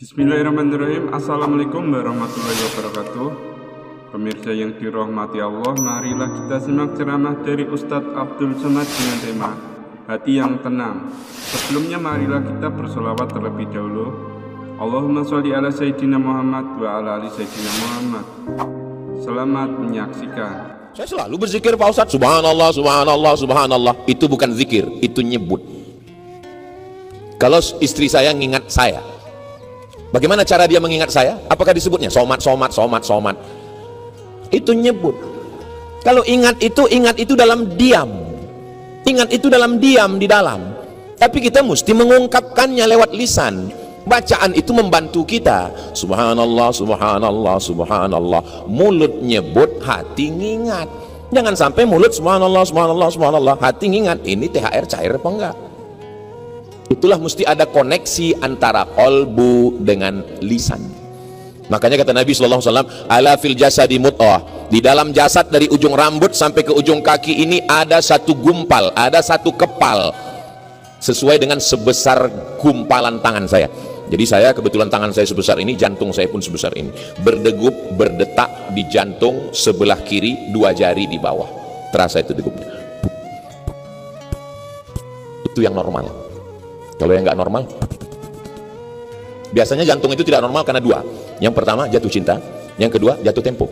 Bismillahirrahmanirrahim. Assalamualaikum warahmatullahi wabarakatuh. Pemirsa yang dirahmati Allah, marilah kita simak ceramah dari Ustadz Abdul Somad dengan tema Hati yang Tenang. Sebelumnya marilah kita bersolawat terlebih dahulu. Allahumma sholli ala Sayyidina Muhammad wa ala ali Sayyidina Muhammad. Selamat menyaksikan. Saya selalu berzikir Pak Ustadz, subhanallah, subhanallah, subhanallah. Itu bukan zikir, itu nyebut. Kalau istri saya ngingat saya, bagaimana cara dia mengingat saya? Apakah disebutnya somat, somat, somat, somat? Itu nyebut. Kalau ingat itu dalam diam. Ingat itu dalam diam di dalam. Tapi kita mesti mengungkapkannya lewat lisan. Bacaan itu membantu kita. Subhanallah, subhanallah, subhanallah. Mulut nyebut, hati ngingat. Jangan sampai mulut subhanallah, subhanallah, subhanallah, hati ngingat. Ini THR cair apa enggak? Itulah mesti ada koneksi antara kolbu dengan lisan. Makanya kata Nabi SAW, ala fil jasadi mut'ah, di dalam jasad dari ujung rambut sampai ke ujung kaki ini ada satu gumpal, ada satu kepal, sesuai dengan sebesar gumpalan tangan saya. Jadi saya kebetulan tangan saya sebesar ini, jantung saya pun sebesar ini, berdegup, berdetak di jantung sebelah kiri, 2 jari di bawah, terasa itu degupnya. Itu yang normal. Kalau yang nggak normal, biasanya jantung itu tidak normal karena 2. Yang pertama jatuh cinta, yang kedua jatuh tempo.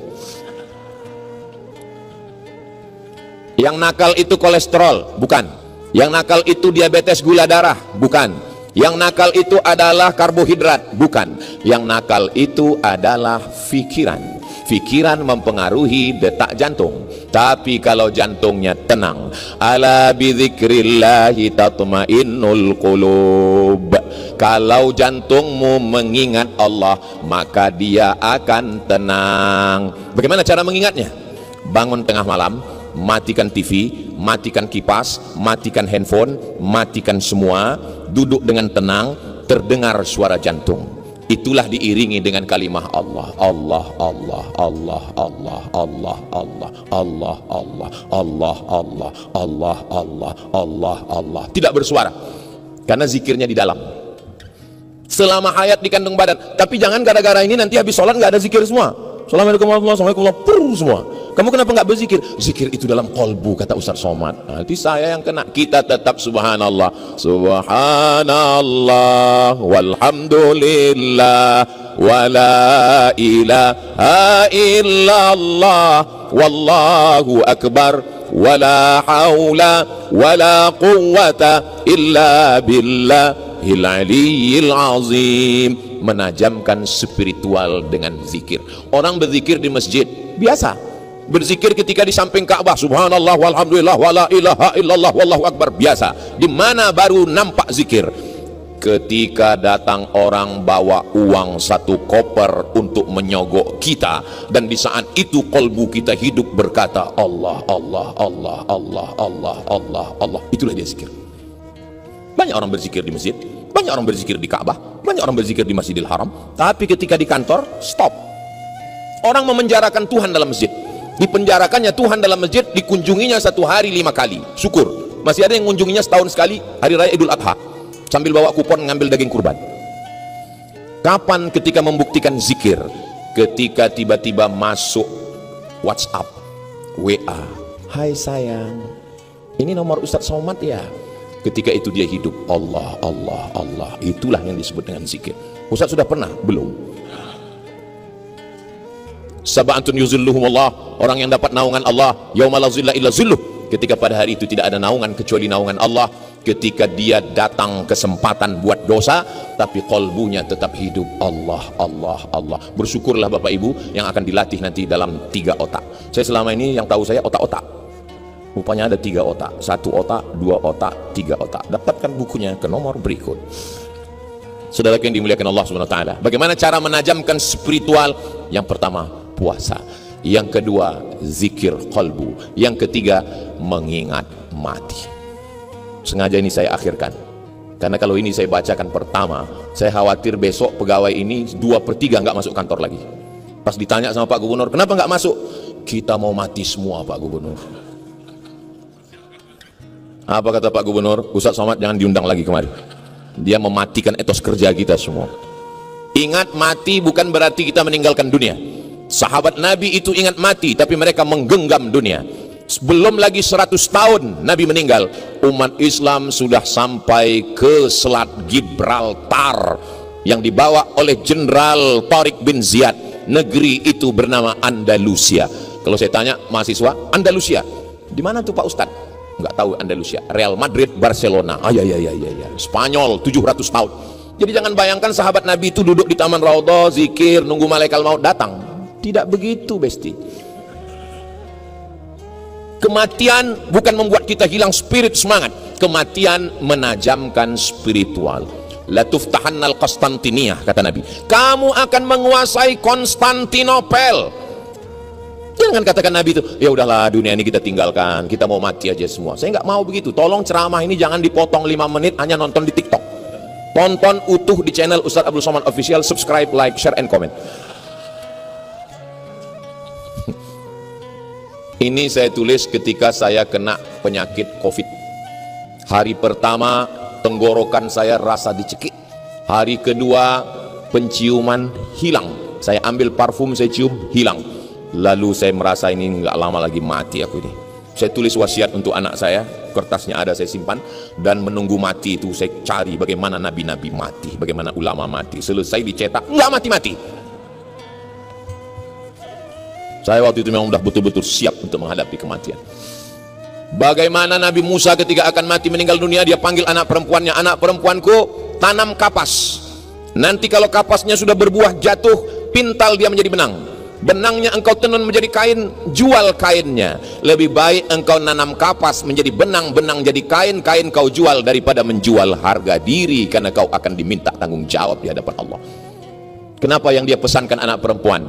Yang nakal itu kolesterol, bukan. Yang nakal itu diabetes gula darah, bukan. Yang nakal itu adalah karbohidrat, bukan. Yang nakal itu adalah pikiran. Pikiran mempengaruhi detak jantung. Tapi kalau jantungnya tenang, ala bidzikrillahi tatmainnul qulub. Kalau jantungmu mengingat Allah, maka dia akan tenang. Bagaimana cara mengingatnya? Bangun tengah malam, matikan TV, matikan kipas, matikan handphone, matikan semua, duduk dengan tenang, terdengar suara jantung. Itulah diiringi dengan kalimah Allah, Allah, Allah, Allah, Allah, Allah, Allah, Allah, Allah, Allah, Allah, Allah, Allah, Allah, Allah. Tidak bersuara, karena zikirnya di dalam. Selama hayat di kandung badan. Tapi jangan gara-gara ini nanti habis sholat nggak ada zikir semua. Assalamualaikum warahmatullahi wabarakatuh, semua. Kamu kenapa nggak berzikir? Zikir itu dalam kolbu, kata Ustaz Somad. Nanti saya yang kena. Kita tetap subhanallah, subhanallah, walhamdulillah, wala ilaha illallah, wallahu akbar, wala haula wala quwwata illa billahil aliyyil azim. Menajamkan spiritual dengan zikir. Orang berzikir di masjid biasa, berzikir ketika di samping Ka'bah, subhanallah walhamdulillah wala ilaha illallah wallahu akbar, biasa. Di mana baru nampak zikir? Ketika datang orang bawa uang 1 koper untuk menyogok kita, dan di saat itu kolbu kita hidup berkata Allah, Allah, Allah, Allah, Allah, Allah, Allah. Itulah dia zikir. Banyak orang berzikir di masjid, banyak orang berzikir di Ka'bah, banyak orang berzikir di Masjidil Haram. Tapi ketika di kantor, stop. Orang memenjarakan Tuhan dalam masjid. Dipenjarakannya Tuhan dalam masjid, dikunjunginya 1 hari 5 kali. Syukur, masih ada yang mengunjunginya setahun sekali, hari raya Idul Adha, sambil bawa kupon ngambil daging kurban. Kapan ketika membuktikan zikir? Ketika tiba-tiba masuk WhatsApp, WA, hai sayang, ini nomor Ustadz Somad ya. Ketika itu dia hidup, Allah, Allah, Allah. Itulah yang disebut dengan zikir. Ustaz sudah pernah? Belum. Sab'atun yuzilluhumullah, orang yang dapat naungan Allah, yauma la zilla illa zilluh. Ketika pada hari itu tidak ada naungan kecuali naungan Allah. Ketika dia datang kesempatan buat dosa, tapi kolbunya tetap hidup, Allah, Allah, Allah. Bersyukurlah Bapak Ibu yang akan dilatih nanti dalam 3 otak. Saya selama ini yang tahu saya otak-otak. Rupanya ada 3 otak, 1 otak, 2 otak, 3 otak. Dapatkan bukunya ke nomor berikut. Saudara yang dimuliakan Allah SWT, bagaimana cara menajamkan spiritual? Yang pertama, puasa. Yang kedua, zikir qalbu. Yang ketiga, mengingat mati. Sengaja ini saya akhirkan, karena kalau ini saya bacakan pertama, saya khawatir besok pegawai ini 2/3 nggak masuk kantor lagi. Pas ditanya sama Pak Gubernur, kenapa nggak masuk? Kita mau mati semua Pak Gubernur. Apa kata Pak Gubernur? Ustadz Somad jangan diundang lagi kemari. Dia mematikan etos kerja kita semua. Ingat mati bukan berarti kita meninggalkan dunia. Sahabat Nabi itu ingat mati, tapi mereka menggenggam dunia. Belum lagi 100 tahun Nabi meninggal, umat Islam sudah sampai ke Selat Gibraltar yang dibawa oleh Jenderal Tariq bin Ziyad. Negeri itu bernama Andalusia. Kalau saya tanya mahasiswa, Andalusia di mana tuh Pak Ustadz? Nggak tahu. Andalusia, Real Madrid, Barcelona. Ya. Spanyol 700 tahun. Jadi jangan bayangkan sahabat Nabi itu duduk di taman Raudhah, zikir, nunggu malaikat maut datang. Tidak begitu, besti. Kematian bukan membuat kita hilang spirit, semangat. Kematian menajamkan spiritual. La tuftahannal Konstantiniyah, kata Nabi. Kamu akan menguasai Konstantinopel. Jangan katakan Nabi itu, ya udahlah dunia ini kita tinggalkan, kita mau mati aja semua. Saya nggak mau begitu. Tolong ceramah ini jangan dipotong 5 menit hanya nonton di TikTok. Tonton utuh di channel Ustadz Abdul Somad Official, subscribe, like, share, and comment. Ini saya tulis ketika saya kena penyakit COVID. Hari pertama tenggorokan saya rasa dicekik. Hari kedua penciuman hilang. Saya ambil parfum, saya cium, hilang. Lalu saya merasa ini nggak lama lagi mati aku ini. Saya tulis wasiat untuk anak saya, kertasnya ada, saya simpan. Dan menunggu mati itu saya cari bagaimana nabi-nabi mati, bagaimana ulama mati. Selesai dicetak, nggak mati-mati. Saya waktu itu memang udah betul-betul siap untuk menghadapi kematian. Bagaimana Nabi Musa ketika akan mati meninggal dunia, dia panggil anak perempuannya, anak perempuanku tanam kapas. Nanti kalau kapasnya sudah berbuah jatuh, pintal dia menjadi benang. Benangnya engkau tenun menjadi kain, jual kainnya. Lebih baik engkau nanam kapas menjadi benang, benang jadi kain, kain kau jual daripada menjual harga diri, karena kau akan diminta tanggung jawab di hadapan Allah. Kenapa yang dia pesankan anak perempuan?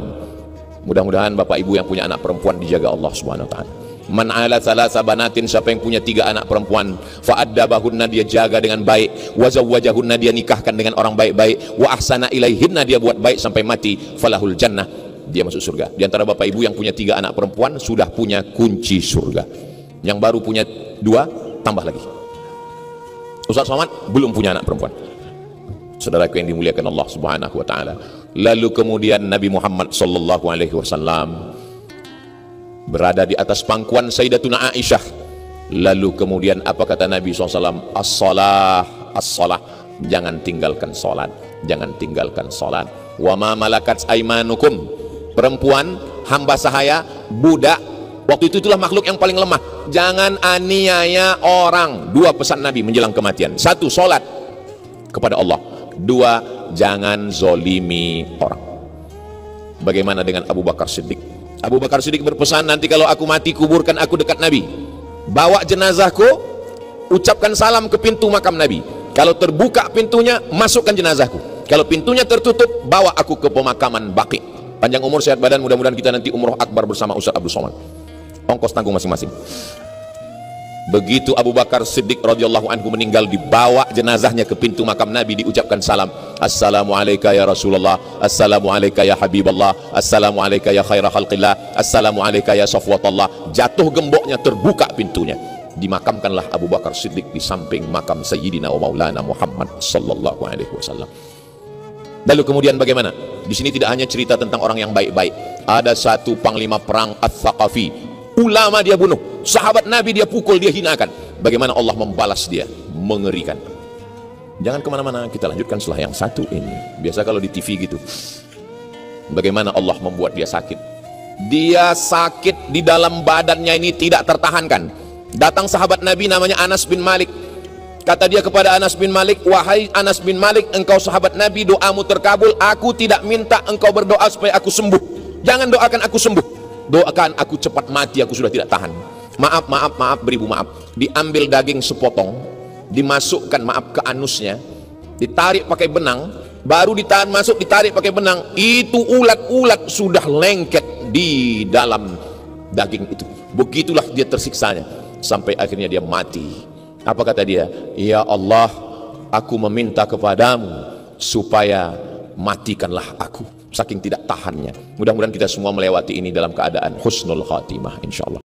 Mudah-mudahan Bapak Ibu yang punya anak perempuan dijaga Allah Subhanahu wa taala. Man ala salasa banatin, siapa yang punya 3 anak perempuan, fa'addabahunna, dia jaga dengan baik, wa zawwajahunna, dia nikahkan dengan orang baik-baik, wa ahsana ilaihinna, dia buat baik sampai mati, falahul jannah, dia masuk surga. Di antara Bapak Ibu yang punya 3 anak perempuan sudah punya kunci surga. Yang baru punya 2 tambah lagi. Ustaz Somad belum punya anak perempuan. Saudaraku yang dimuliakan Allah Subhanahu wa taala. Lalu kemudian Nabi Muhammad sallallahu alaihi wasallam berada di atas pangkuan Sayyidatuna Aisyah. Lalu kemudian apa kata Nabi SAW? As-salah, as-salah. Jangan tinggalkan salat, jangan tinggalkan salat. Wa ma malakat aimanukum. Perempuan, hamba sahaya, budak, waktu itu itulah makhluk yang paling lemah. Jangan aniaya orang. 2 pesan Nabi menjelang kematian. 1, salat kepada Allah. 2, jangan zolimi orang. Bagaimana dengan Abu Bakar Siddiq? Abu Bakar Siddiq berpesan, nanti kalau aku mati kuburkan aku dekat Nabi. Bawa jenazahku, ucapkan salam ke pintu makam Nabi. Kalau terbuka pintunya, masukkan jenazahku. Kalau pintunya tertutup, bawa aku ke pemakaman Baqi. Panjang umur, sehat badan, mudah-mudahan kita nanti umroh akbar bersama Ustaz Abdul Somad. Ongkos tanggung masing-masing. Begitu Abu Bakar Siddiq radhiyallahu anhu meninggal, dibawa jenazahnya ke pintu makam Nabi, diucapkan salam. Assalamualaikum ya Rasulullah, assalamualaikum ya Habiballah, assalamualaikum ya khaira khalqillah, assalamualaikum ya safwatallah. Jatuh gemboknya, terbuka pintunya. Dimakamkanlah Abu Bakar Siddiq di samping makam Sayyidina wa Maulana Muhammad sallallahu alaihi wasallam. Lalu kemudian bagaimana? Di sini tidak hanya cerita tentang orang yang baik-baik. Ada satu panglima perang Ats-Tsaqafi, ulama dia bunuh, sahabat Nabi dia pukul, dia hinakan. Bagaimana Allah membalas dia? Mengerikan. Jangan kemana-mana, kita lanjutkan setelah yang satu ini. Biasa kalau di TV gitu, bagaimana Allah membuat dia sakit. Dia sakit di dalam badannya ini tidak tertahankan. Datang sahabat Nabi namanya Anas bin Malik. Kata dia kepada Anas bin Malik, wahai Anas bin Malik, engkau sahabat Nabi, doamu terkabul. Aku tidak minta engkau berdoa supaya aku sembuh. Jangan doakan aku sembuh, doakan aku cepat mati, aku sudah tidak tahan. Maaf, maaf, maaf, beribu maaf. Diambil daging sepotong, dimasukkan maaf ke anusnya, ditarik pakai benang, baru ditahan masuk, ditarik pakai benang. Itu ulat-ulat sudah lengket di dalam daging itu. Begitulah dia tersiksanya sampai akhirnya dia mati. Apa kata dia? Ya Allah, aku meminta kepadamu supaya matikanlah aku, saking tidak tahannya. Mudah-mudahan kita semua melewati ini dalam keadaan husnul khatimah insyaallah.